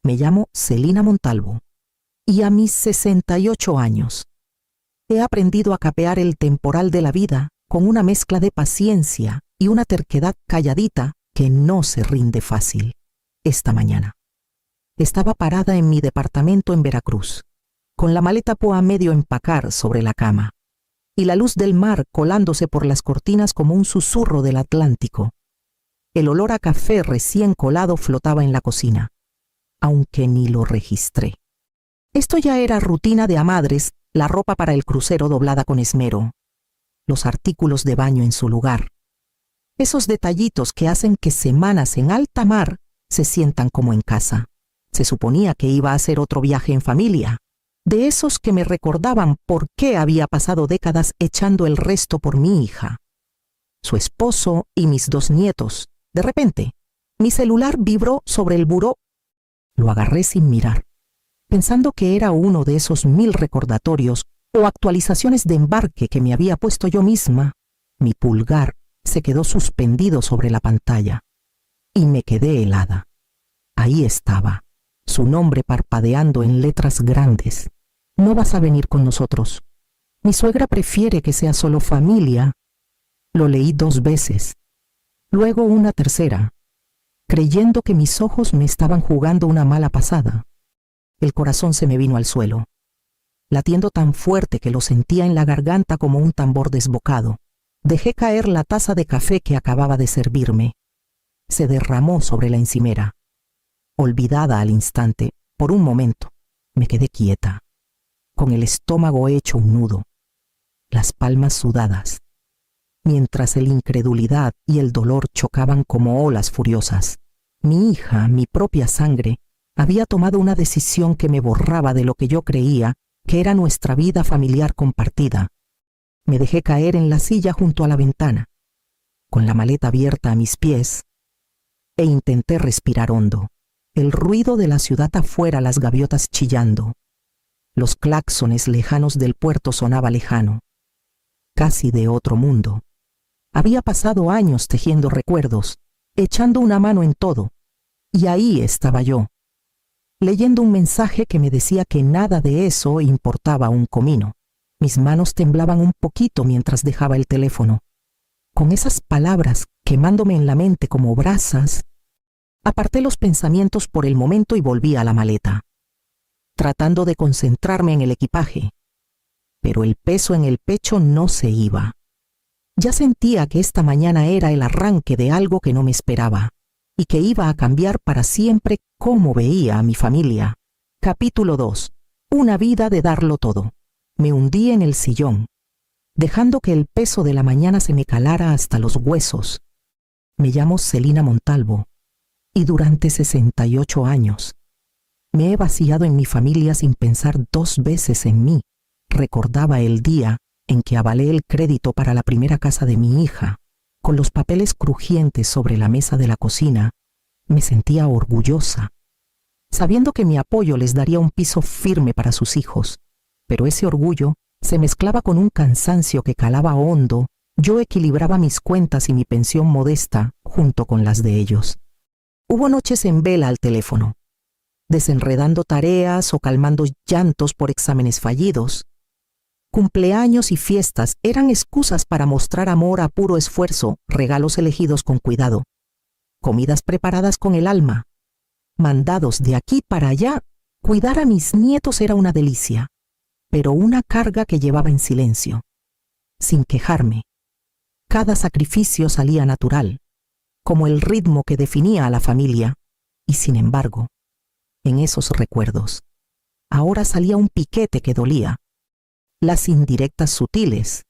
Me llamo Celina Montalvo y a mis 68 años he aprendido a capear el temporal de la vida con una mezcla de paciencia y una terquedad calladita que no se rinde fácil. Esta mañana estaba parada en mi departamento en Veracruz, con la maleta a medio empacar sobre la cama, y la luz del mar colándose por las cortinas como un susurro del Atlántico. El olor a café recién colado flotaba en la cocina, aunque ni lo registré. Esto ya era rutina de amadres, la ropa para el crucero doblada con esmero, los artículos de baño en su lugar. Esos detallitos que hacen que semanas en alta mar se sientan como en casa. Se suponía que iba a hacer otro viaje en familia, de esos que me recordaban por qué había pasado décadas echando el resto por mi hija, su esposo y mis 2 nietos. De repente, mi celular vibró sobre el buró. Lo agarré sin mirar, pensando que era uno de esos 1000 recordatorios o actualizaciones de embarque que me había puesto yo misma. Mi pulgar se quedó suspendido sobre la pantalla y me quedé helada. Ahí estaba, su nombre parpadeando en letras grandes. No vas a venir con nosotros. Mi suegra prefiere que sea solo familia. Lo leí 2 veces, luego una tercera, creyendo que mis ojos me estaban jugando una mala pasada. El corazón se me vino al suelo, latiendo tan fuerte que lo sentía en la garganta como un tambor desbocado. Dejé caer la taza de café que acababa de servirme. Se derramó sobre la encimera. Olvidada al instante, por un momento, me quedé quieta, con el estómago hecho un nudo, las palmas sudadas, mientras la incredulidad y el dolor chocaban como olas furiosas. Mi hija, mi propia sangre, había tomado una decisión que me borraba de lo que yo creía que era nuestra vida familiar compartida. Me dejé caer en la silla junto a la ventana, con la maleta abierta a mis pies, e intenté respirar hondo. El ruido de la ciudad afuera, las gaviotas chillando. Los claxones lejanos del puerto sonaba lejano, casi de otro mundo. Había pasado años tejiendo recuerdos, echando una mano en todo, y ahí estaba yo, leyendo un mensaje que me decía que nada de eso importaba un comino. Mis manos temblaban un poquito mientras dejaba el teléfono. Con esas palabras quemándome en la mente como brasas, aparté los pensamientos por el momento y volví a la maleta, tratando de concentrarme en el equipaje. Pero el peso en el pecho no se iba. Ya sentía que esta mañana era el arranque de algo que no me esperaba, y que iba a cambiar para siempre cómo veía a mi familia. Capítulo 2. Una vida de darlo todo. Me hundí en el sillón, dejando que el peso de la mañana se me calara hasta los huesos. Me llamo Celina Montalvo, y durante 68 años me he vaciado en mi familia sin pensar 2 veces en mí. Recordaba el día en que avalé el crédito para la primera casa de mi hija. Con los papeles crujientes sobre la mesa de la cocina, me sentía orgullosa, sabiendo que mi apoyo les daría un piso firme para sus hijos. Pero ese orgullo se mezclaba con un cansancio que calaba hondo. Yo equilibraba mis cuentas y mi pensión modesta junto con las de ellos. Hubo noches en vela al teléfono, desenredando tareas o calmando llantos por exámenes fallidos. Cumpleaños y fiestas eran excusas para mostrar amor a puro esfuerzo, regalos elegidos con cuidado, comidas preparadas con el alma, mandados de aquí para allá. Cuidar a mis nietos era una delicia, pero una carga que llevaba en silencio, sin quejarme. Cada sacrificio salía natural, como el ritmo que definía a la familia, y sin embargo, en esos recuerdos, ahora salía un piquete que dolía. Las indirectas sutiles,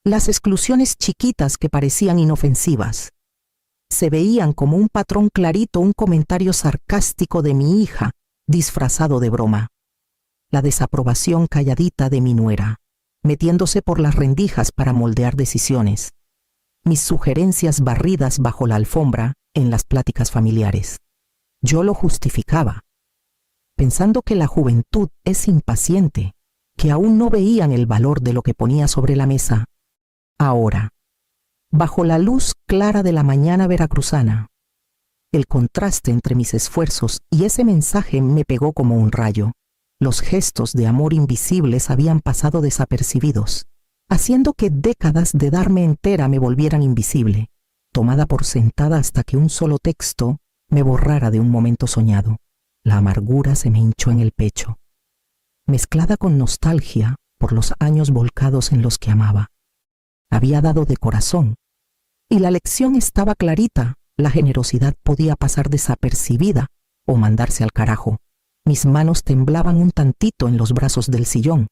las exclusiones chiquitas que parecían inofensivas, se veían como un patrón clarito, un comentario sarcástico de mi hija, disfrazado de broma. La desaprobación calladita de mi nuera, metiéndose por las rendijas para moldear decisiones. Mis sugerencias barridas bajo la alfombra en las pláticas familiares. Yo lo justificaba, pensando que la juventud es impaciente, que aún no veían el valor de lo que ponía sobre la mesa. Ahora, bajo la luz clara de la mañana veracruzana, El contraste entre mis esfuerzos y ese mensaje me pegó como un rayo. Los gestos de amor invisibles habían pasado desapercibidos, haciendo que décadas de darme entera me volvieran invisible, tomada por sentada hasta que un solo texto me borrara de un momento soñado. La amargura se me hinchó en el pecho, mezclada con nostalgia por los años volcados en los que amaba. Había dado de corazón, y la lección estaba clarita. La generosidad podía pasar desapercibida o mandarse al carajo. Mis manos temblaban un tantito en los brazos del sillón,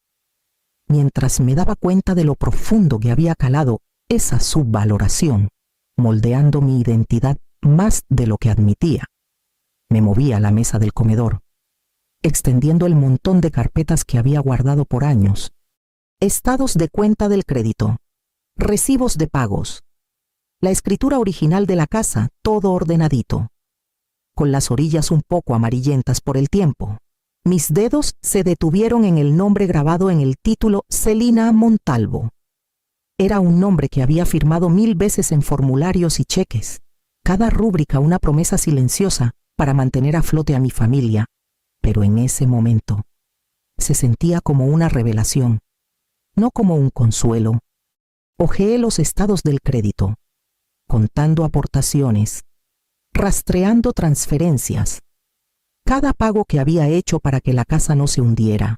mientras me daba cuenta de lo profundo que había calado esa subvaloración, moldeando mi identidad más de lo que admitía. Me moví a la mesa del comedor, extendiendo el montón de carpetas que había guardado por años. Estados de cuenta del crédito, recibos de pagos, la escritura original de la casa, todo ordenadito, con las orillas un poco amarillentas por el tiempo. Mis dedos se detuvieron en el nombre grabado en el título Celina Montalvo. Era un nombre que había firmado 1000 veces en formularios y cheques, cada rúbrica una promesa silenciosa para mantener a flote a mi familia, pero en ese momento se sentía como una revelación, no como un consuelo. Hojeé los estados del crédito, contando aportaciones, rastreando transferencias, cada pago que había hecho para que la casa no se hundiera,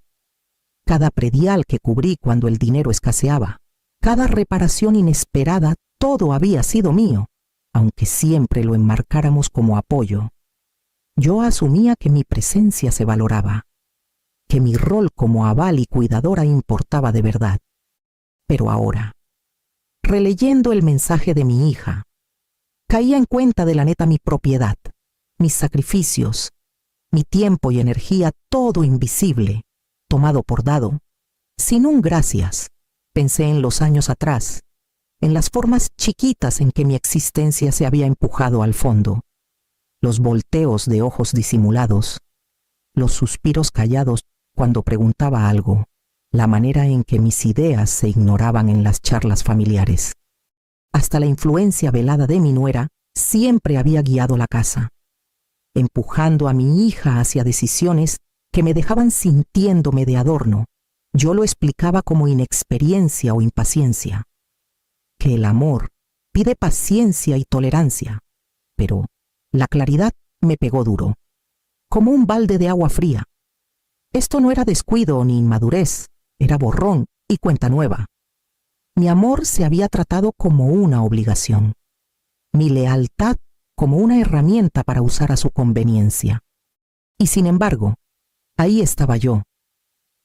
cada predial que cubrí cuando el dinero escaseaba, cada reparación inesperada, todo había sido mío, aunque siempre lo enmarcáramos como apoyo. Yo asumía que mi presencia se valoraba, que mi rol como aval y cuidadora importaba de verdad. Pero ahora, releyendo el mensaje de mi hija, caía en cuenta de la neta mi propiedad, mis sacrificios, mi tiempo y energía, todo invisible, tomado por dado, sin un gracias. Pensé en los años atrás, en las formas chiquitas en que mi existencia se había empujado al fondo, los volteos de ojos disimulados, los suspiros callados cuando preguntaba algo, la manera en que mis ideas se ignoraban en las charlas familiares. Hasta la influencia velada de mi nuera siempre había guiado la casa, empujando a mi hija hacia decisiones que me dejaban sintiéndome de adorno. Yo lo explicaba como inexperiencia o impaciencia, que el amor pide paciencia y tolerancia, pero la claridad me pegó duro, como un balde de agua fría. Esto no era descuido ni inmadurez, era borrón y cuenta nueva. Mi amor se había tratado como una obligación, mi lealtad como una herramienta para usar a su conveniencia. Y sin embargo, ahí estaba yo,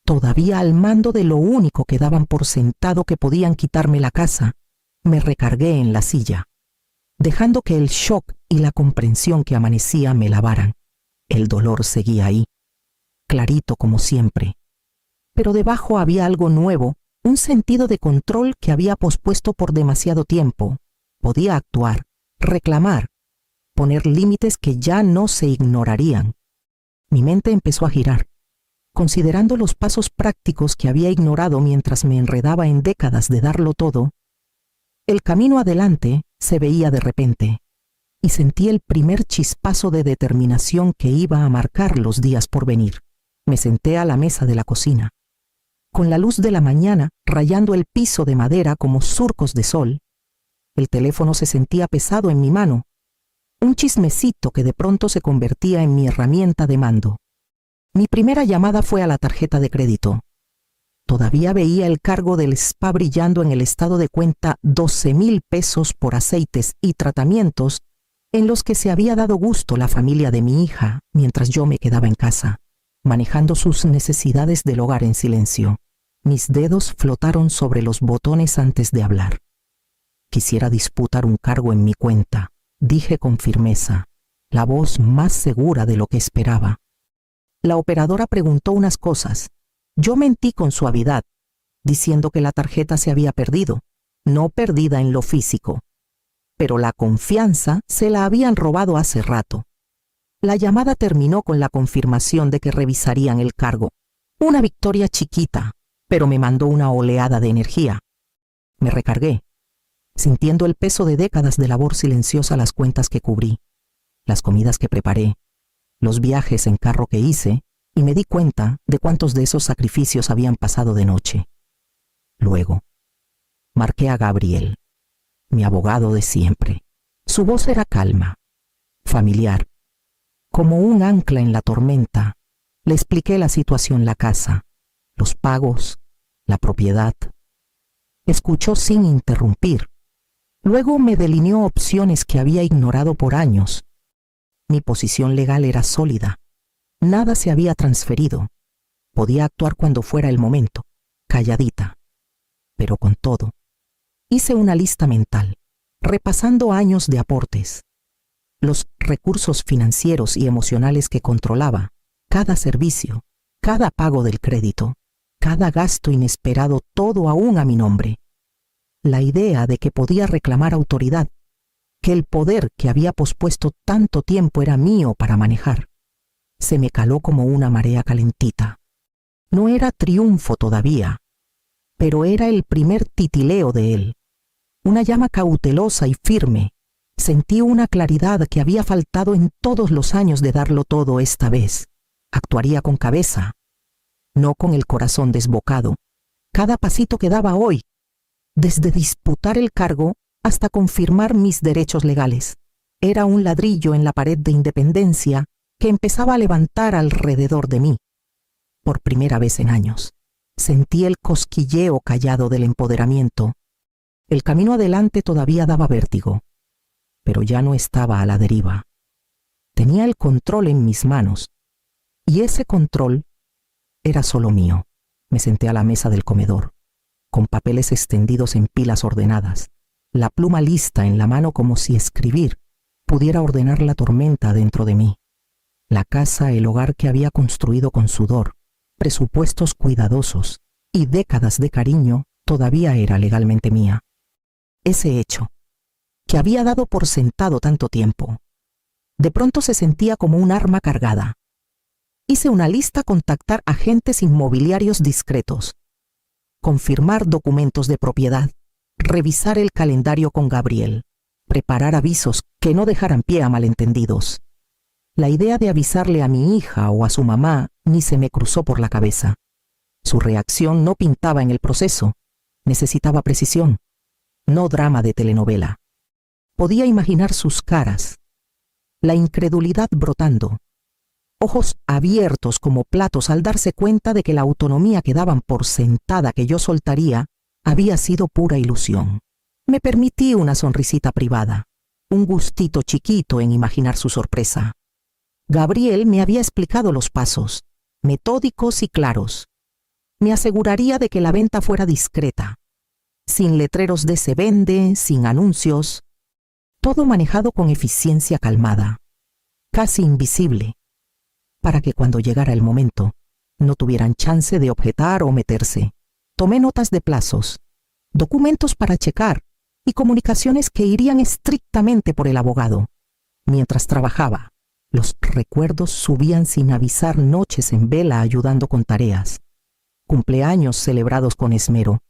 todavía al mando de lo único que daban por sentado que podían quitarme la casa. Me recargué en la silla, dejando que el shock y la comprensión que amanecía me lavaran. El dolor seguía ahí, clarito como siempre, pero debajo había algo nuevo, un sentido de control que había pospuesto por demasiado tiempo. Podía actuar, reclamar, poner límites que ya no se ignorarían. Mi mente empezó a girar, considerando los pasos prácticos que había ignorado mientras me enredaba en décadas de darlo todo. El camino adelante se veía de repente, y sentí el primer chispazo de determinación que iba a marcar los días por venir. Me senté a la mesa de la cocina, con la luz de la mañana rayando el piso de madera como surcos de sol. El teléfono se sentía pesado en mi mano, un chismecito que de pronto se convertía en mi herramienta de mando. Mi primera llamada fue a la tarjeta de crédito. Todavía veía el cargo del spa brillando en el estado de cuenta, 12,000 pesos por aceites y tratamientos en los que se había dado gusto la familia de mi hija mientras yo me quedaba en casa, manejando sus necesidades del hogar en silencio. Mis dedos flotaron sobre los botones antes de hablar. Quisiera disputar un cargo en mi cuenta, dije con firmeza, la voz más segura de lo que esperaba. La operadora preguntó unas cosas. Yo mentí con suavidad, diciendo que la tarjeta se había perdido, no perdida en lo físico, pero la confianza se la habían robado hace rato. La llamada terminó con la confirmación de que revisarían el cargo. Una victoria chiquita, pero me mandó una oleada de energía. Me recargué, sintiendo el peso de décadas de labor silenciosa las cuentas que cubrí. las comidas que preparé, los viajes en carro que hice, y me di cuenta de cuántos de esos sacrificios habían pasado de noche. Luego, marqué a Gabriel, mi abogado de siempre. Su voz era calma, familiar. Como un ancla en la tormenta, le expliqué la situación: la casa, los pagos, la propiedad. Escuchó sin interrumpir. Luego me delineó opciones que había ignorado por años. Mi posición legal era sólida. Nada se había transferido. Podía actuar cuando fuera el momento, calladita. Pero con todo, hice una lista mental, repasando años de aportes, los recursos financieros y emocionales que controlaba, cada servicio, cada pago del crédito, cada gasto inesperado, todo aún a mi nombre. La idea de que podía reclamar autoridad, que el poder que había pospuesto tanto tiempo era mío para manejar, se me caló como una marea calentita. No era triunfo todavía, pero era el primer titileo de él. Una llama cautelosa y firme. Sentí una claridad que había faltado en todos los años de darlo todo esta vez. Actuaría con cabeza, no con el corazón desbocado. Cada pasito que daba hoy, desde disputar el cargo hasta confirmar mis derechos legales, era un ladrillo en la pared de independencia que empezaba a levantar alrededor de mí. Por primera vez en años, sentí el cosquilleo callado del empoderamiento. El camino adelante todavía daba vértigo, pero ya no estaba a la deriva. Tenía el control en mis manos, y ese control era solo mío. Me senté a la mesa del comedor, con papeles extendidos en pilas ordenadas, la pluma lista en la mano como si escribir pudiera ordenar la tormenta dentro de mí. La casa, el hogar que había construido con sudor, presupuestos cuidadosos y décadas de cariño, todavía era legalmente mía. Ese hecho, que había dado por sentado tanto tiempo, de pronto se sentía como un arma cargada. Hice una lista: contactar agentes inmobiliarios discretos, confirmar documentos de propiedad, revisar el calendario con Gabriel, preparar avisos que no dejaran pie a malentendidos. La idea de avisarle a mi hija o a su mamá ni se me cruzó por la cabeza. Su reacción no pintaba en el proceso. Necesitaba precisión, no drama de telenovela. Podía imaginar sus caras, la incredulidad brotando, ojos abiertos como platos al darse cuenta de que la autonomía que daban por sentada que yo soltaría había sido pura ilusión. Me permití una sonrisita privada, un gustito chiquito en imaginar su sorpresa. Gabriel me había explicado los pasos, metódicos y claros. Me aseguraría de que la venta fuera discreta, sin letreros de se vende, sin anuncios, todo manejado con eficiencia calmada, casi invisible, para que cuando llegara el momento no tuvieran chance de objetar o meterse. Tomé notas de plazos, documentos para checar y comunicaciones que irían estrictamente por el abogado. Mientras trabajaba, los recuerdos subían sin avisar: noches en vela ayudando con tareas, cumpleaños celebrados con esmero,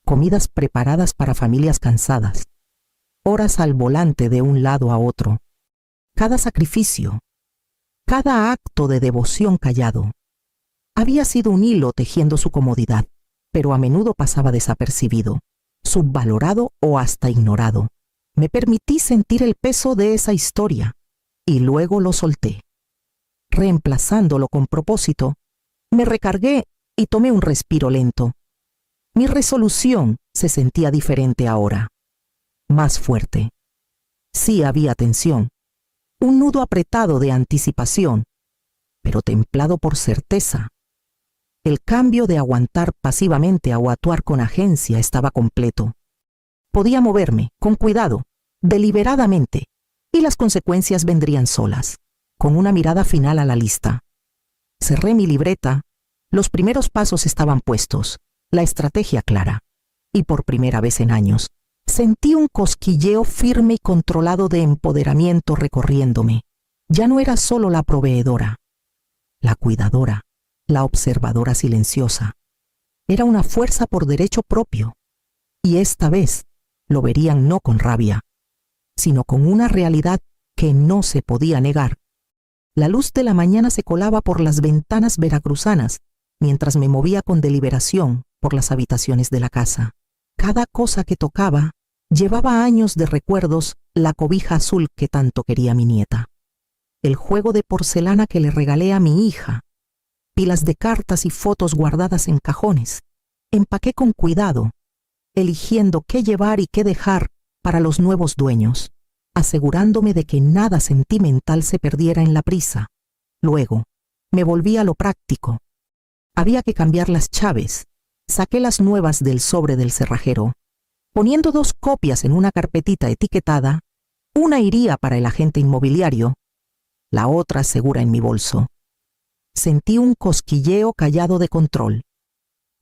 comidas preparadas para familias cansadas, horas al volante de un lado a otro. Cada sacrificio, cada acto de devoción callado, había sido un hilo tejiendo su comodidad, pero a menudo pasaba desapercibido, subvalorado o hasta ignorado. Me permití sentir el peso de esa historia y luego lo solté. Reemplazándolo con propósito, me recargué y tomé un respiro lento. Mi resolución se sentía diferente ahora, más fuerte. Sí había tensión, un nudo apretado de anticipación, pero templado por certeza. El cambio de aguantar pasivamente a actuar con agencia estaba completo. Podía moverme, con cuidado, deliberadamente, y las consecuencias vendrían solas, con una mirada final a la lista. Cerré mi libreta, los primeros pasos estaban puestos, la estrategia clara, y por primera vez en años, sentí un cosquilleo firme y controlado de empoderamiento recorriéndome. Ya no era solo la proveedora, la cuidadora, la observadora silenciosa. Era una fuerza por derecho propio, y esta vez lo verían no con rabia, sino con una realidad que no se podía negar. La luz de la mañana se colaba por las ventanas veracruzanas, mientras me movía con deliberación por las habitaciones de la casa. Cada cosa que tocaba llevaba años de recuerdos, la cobija azul que tanto quería mi nieta, el juego de porcelana que le regalé a mi hija, pilas de cartas y fotos guardadas en cajones. Empaqué con cuidado, eligiendo qué llevar y qué dejar para los nuevos dueños, asegurándome de que nada sentimental se perdiera en la prisa. Luego, me volví a lo práctico. Había que cambiar las chaves. Saqué las nuevas del sobre del cerrajero. Poniendo 2 copias en una carpetita etiquetada, una iría para el agente inmobiliario, la otra segura en mi bolso. Sentí un cosquilleo callado de control,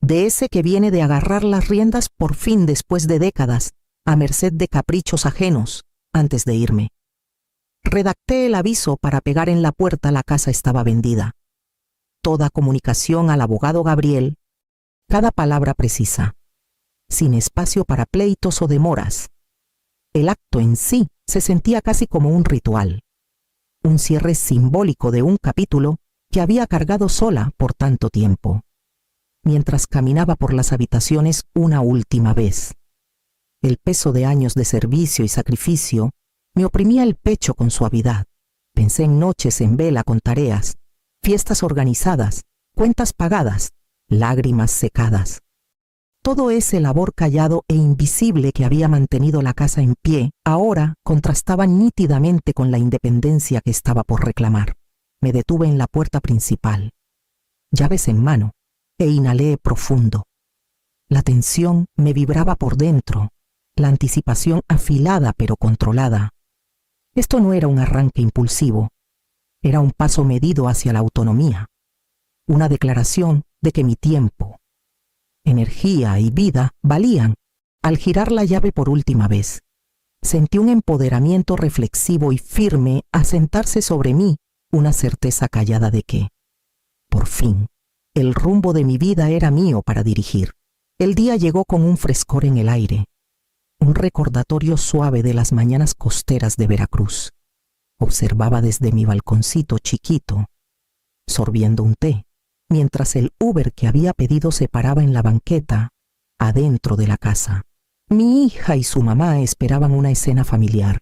de ese que viene de agarrar las riendas por fin después de décadas, a merced de caprichos ajenos, antes de irme. Redacté el aviso para pegar en la puerta: la casa estaba vendida. Toda comunicación al abogado Gabriel, cada palabra precisa, sin espacio para pleitos o demoras. El acto en sí se sentía casi como un ritual, un cierre simbólico de un capítulo que había cargado sola por tanto tiempo. Mientras caminaba por las habitaciones una última vez, el peso de años de servicio y sacrificio me oprimía el pecho con suavidad. Pensé en noches en vela con tareas, fiestas organizadas, cuentas pagadas, lágrimas secadas. Todo ese labor callado e invisible que había mantenido la casa en pie, ahora contrastaba nítidamente con la independencia que estaba por reclamar. Me detuve en la puerta principal, llaves en mano, e inhalé profundo. La tensión me vibraba por dentro, la anticipación afilada pero controlada. Esto no era un arranque impulsivo, era un paso medido hacia la autonomía, una declaración de que mi tiempo, energía y vida valían al girar la llave por última vez. Sentí un empoderamiento reflexivo y firme asentarse sobre mí, una certeza callada de que, por fin, el rumbo de mi vida era mío para dirigir. El día llegó con un frescor en el aire, un recordatorio suave de las mañanas costeras de Veracruz. Observaba desde mi balconcito chiquito, sorbiendo un té, mientras el Uber que había pedido se paraba en la banqueta, adentro de la casa. Mi hija y su mamá esperaban una escena familiar,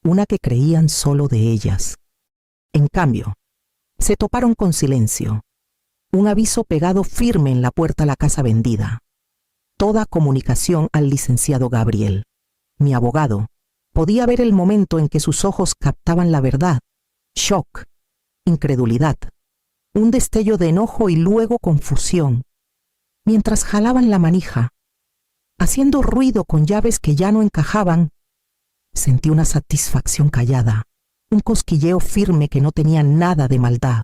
una que creían solo de ellas. En cambio, se toparon con silencio, un aviso pegado firme en la puerta a la casa vendida. Toda comunicación al licenciado Gabriel, mi abogado. Podía ver el momento en que sus ojos captaban la verdad. Shock, incredulidad, un destello de enojo y luego confusión. Mientras jalaban la manija, haciendo ruido con llaves que ya no encajaban, sentí una satisfacción callada, un cosquilleo firme que no tenía nada de maldad.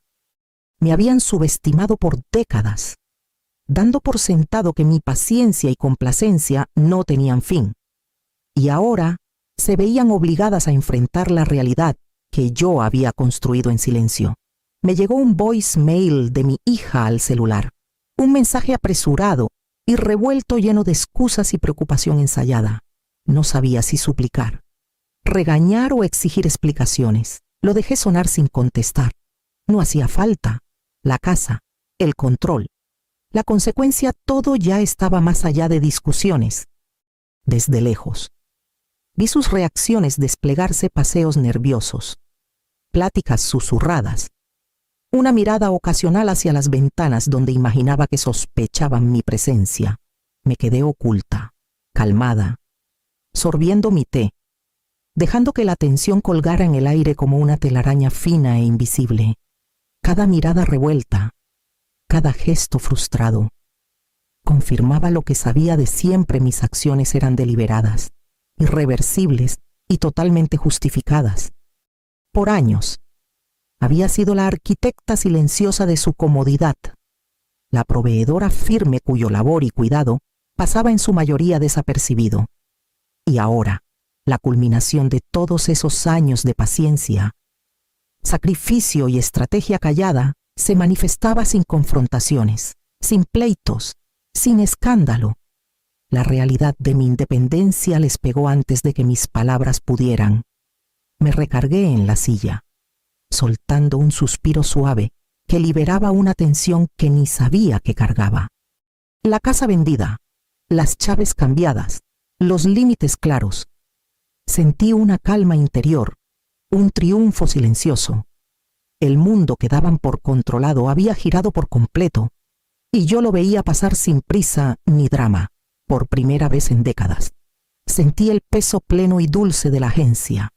Me habían subestimado por décadas, dando por sentado que mi paciencia y complacencia no tenían fin. Y ahora se veían obligadas a enfrentar la realidad que yo había construido en silencio. Me llegó un voicemail de mi hija al celular, un mensaje apresurado y revuelto lleno de excusas y preocupación ensayada. No sabía si suplicar, regañar o exigir explicaciones. Lo dejé sonar sin contestar. No hacía falta. La casa, el control, la consecuencia, todo ya estaba más allá de discusiones. Desde lejos, vi sus reacciones desplegarse: paseos nerviosos, pláticas susurradas, una mirada ocasional hacia las ventanas donde imaginaba que sospechaban mi presencia. Me quedé oculta, calmada, sorbiendo mi té, dejando que la tensión colgara en el aire como una telaraña fina e invisible. Cada mirada revuelta, cada gesto frustrado, confirmaba lo que sabía de siempre: mis acciones eran deliberadas, irreversibles y totalmente justificadas. Por años, había sido la arquitecta silenciosa de su comodidad, la proveedora firme cuyo labor y cuidado pasaba en su mayoría desapercibido. Y ahora, la culminación de todos esos años de paciencia, sacrificio y estrategia callada se manifestaba sin confrontaciones, sin pleitos, sin escándalo. La realidad de mi independencia les pegó antes de que mis palabras pudieran. Me recargué en la silla, soltando un suspiro suave que liberaba una tensión que ni sabía que cargaba. La casa vendida, las llaves cambiadas, los límites claros. Sentí una calma interior, un triunfo silencioso. El mundo que daban por controlado había girado por completo, y yo lo veía pasar sin prisa ni drama, por primera vez en décadas. Sentí el peso pleno y dulce de la agencia,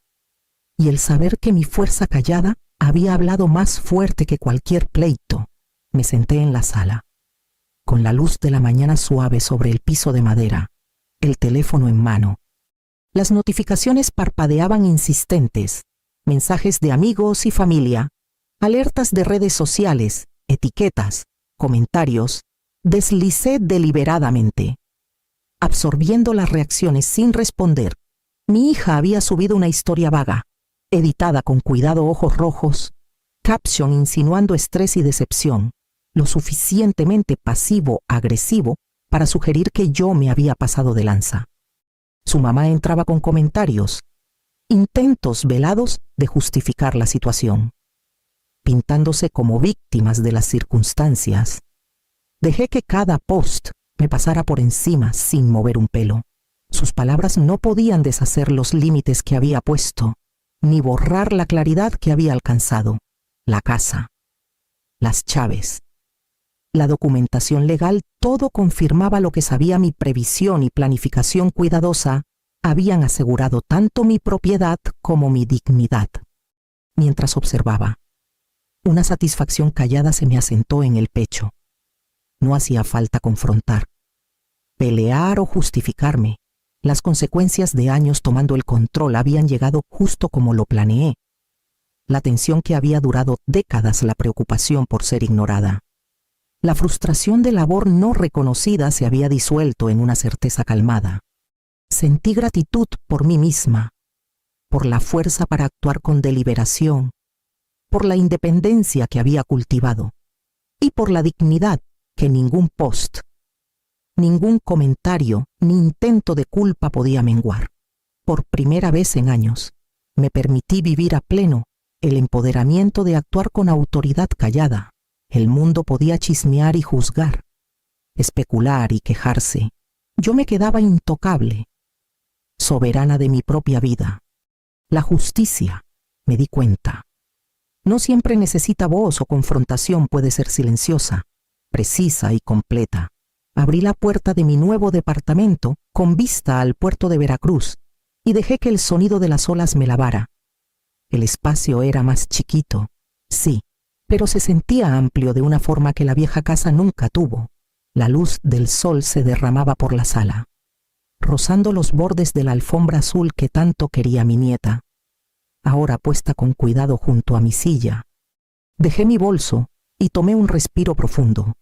y el saber que mi fuerza callada había hablado más fuerte que cualquier pleito. Me senté en la sala, con la luz de la mañana suave sobre el piso de madera, el teléfono en mano. Las notificaciones parpadeaban insistentes, mensajes de amigos y familia, alertas de redes sociales, etiquetas, comentarios. Deslicé deliberadamente, absorbiendo las reacciones sin responder. Mi hija había subido una historia vaga, editada con cuidado, ojos rojos, caption insinuando estrés y decepción, lo suficientemente pasivo-agresivo para sugerir que yo me había pasado de lanza. Su mamá entraba con comentarios, intentos velados de justificar la situación, pintándose como víctimas de las circunstancias. Dejé que cada post me pasara por encima sin mover un pelo. Sus palabras no podían deshacer los límites que había puesto, ni borrar la claridad que había alcanzado. La casa, las llaves, la documentación legal, todo confirmaba lo que sabía. Mi previsión y planificación cuidadosa habían asegurado tanto mi propiedad como mi dignidad. Mientras observaba, una satisfacción callada se me asentó en el pecho. No hacía falta confrontar, pelear o justificarme. Las consecuencias de años tomando el control habían llegado justo como lo planeé. La tensión que había durado décadas, la preocupación por ser ignorada. La frustración de labor no reconocida se había disuelto en una certeza calmada. Sentí gratitud por mí misma, por la fuerza para actuar con deliberación, por la independencia que había cultivado y por la dignidad que ningún post, ningún comentario ni intento de culpa podía menguar. Por primera vez en años, me permití vivir a pleno el empoderamiento de actuar con autoridad callada. El mundo podía chismear y juzgar, especular y quejarse. Yo me quedaba intocable, soberana de mi propia vida. La justicia, me di cuenta, no siempre necesita voz o confrontación, puede ser silenciosa, precisa y completa. Abrí la puerta de mi nuevo departamento con vista al puerto de Veracruz y dejé que el sonido de las olas me lavara. El espacio era más chiquito, sí, pero se sentía amplio de una forma que la vieja casa nunca tuvo. La luz del sol se derramaba por la sala, rozando los bordes de la alfombra azul que tanto quería mi nieta, ahora puesta con cuidado junto a mi silla. Dejé mi bolso y tomé un respiro profundo,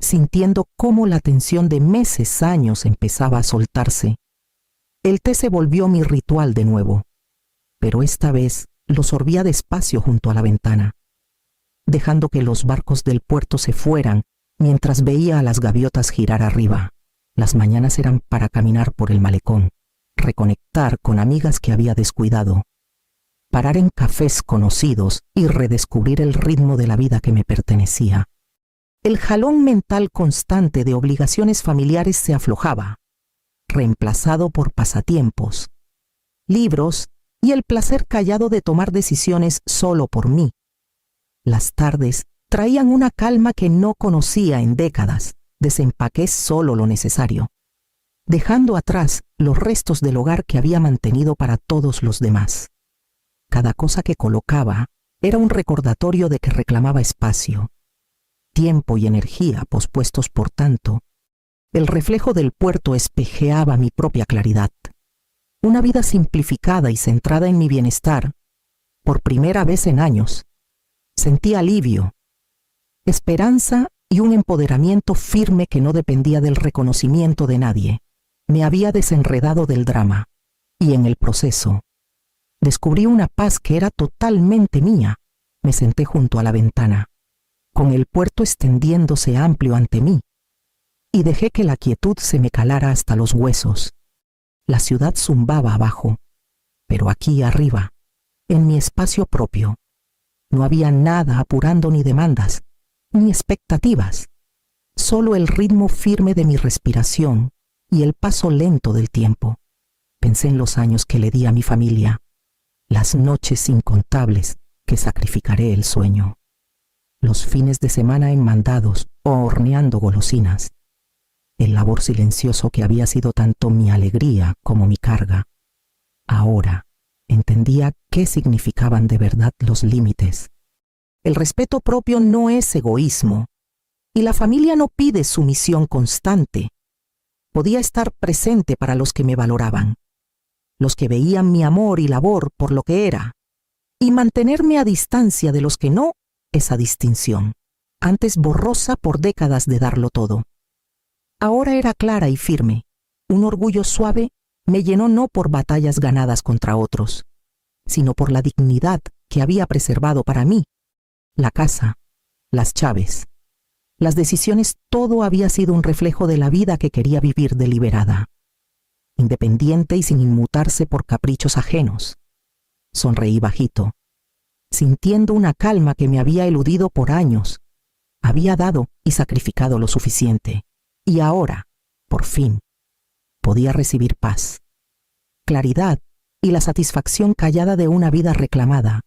sintiendo cómo la tensión de meses, años empezaba a soltarse. El té se volvió mi ritual de nuevo, pero esta vez lo sorbía despacio junto a la ventana, dejando que los barcos del puerto se fueran mientras veía a las gaviotas girar arriba. Las mañanas eran para caminar por el malecón, reconectar con amigas que había descuidado, parar en cafés conocidos y redescubrir el ritmo de la vida que me pertenecía. El jalón mental constante de obligaciones familiares se aflojaba, reemplazado por pasatiempos, libros y el placer callado de tomar decisiones solo por mí. Las tardes traían una calma que no conocía en décadas. Desempaqué solo lo necesario, dejando atrás los restos del hogar que había mantenido para todos los demás. Cada cosa que colocaba era un recordatorio de que reclamaba espacio, tiempo y energía pospuestos por tanto. El reflejo del puerto espejeaba mi propia claridad. Una vida simplificada y centrada en mi bienestar. Por primera vez en años, sentí alivio, esperanza y un empoderamiento firme que no dependía del reconocimiento de nadie. Me había desenredado del drama, y en el proceso descubrí una paz que era totalmente mía. Me senté junto a la ventana, con el puerto extendiéndose amplio ante mí, y dejé que la quietud se me calara hasta los huesos. La ciudad zumbaba abajo, pero aquí arriba, en mi espacio propio. No había nada apurando ni demandas, ni expectativas, solo el ritmo firme de mi respiración y el paso lento del tiempo. Pensé en los años que le di a mi familia, las noches incontables que sacrificaré el sueño, los fines de semana en mandados o horneando golosinas, el labor silencioso que había sido tanto mi alegría como mi carga. Ahora entendía qué significaban de verdad los límites. El respeto propio no es egoísmo, y la familia no pide sumisión constante. Podía estar presente para los que me valoraban, los que veían mi amor y labor por lo que era, y mantenerme a distancia de los que no, esa distinción, antes borrosa por décadas de darlo todo. Ahora era clara y firme. Un orgullo suave me llenó no por batallas ganadas contra otros, sino por la dignidad que había preservado para mí. La casa, las llaves, las decisiones, todo había sido un reflejo de la vida que quería vivir deliberada, independiente y sin inmutarse por caprichos ajenos. Sonreí bajito, sintiendo una calma que me había eludido por años. Había dado y sacrificado lo suficiente, y ahora, por fin, podía recibir paz, claridad y la satisfacción callada de una vida reclamada,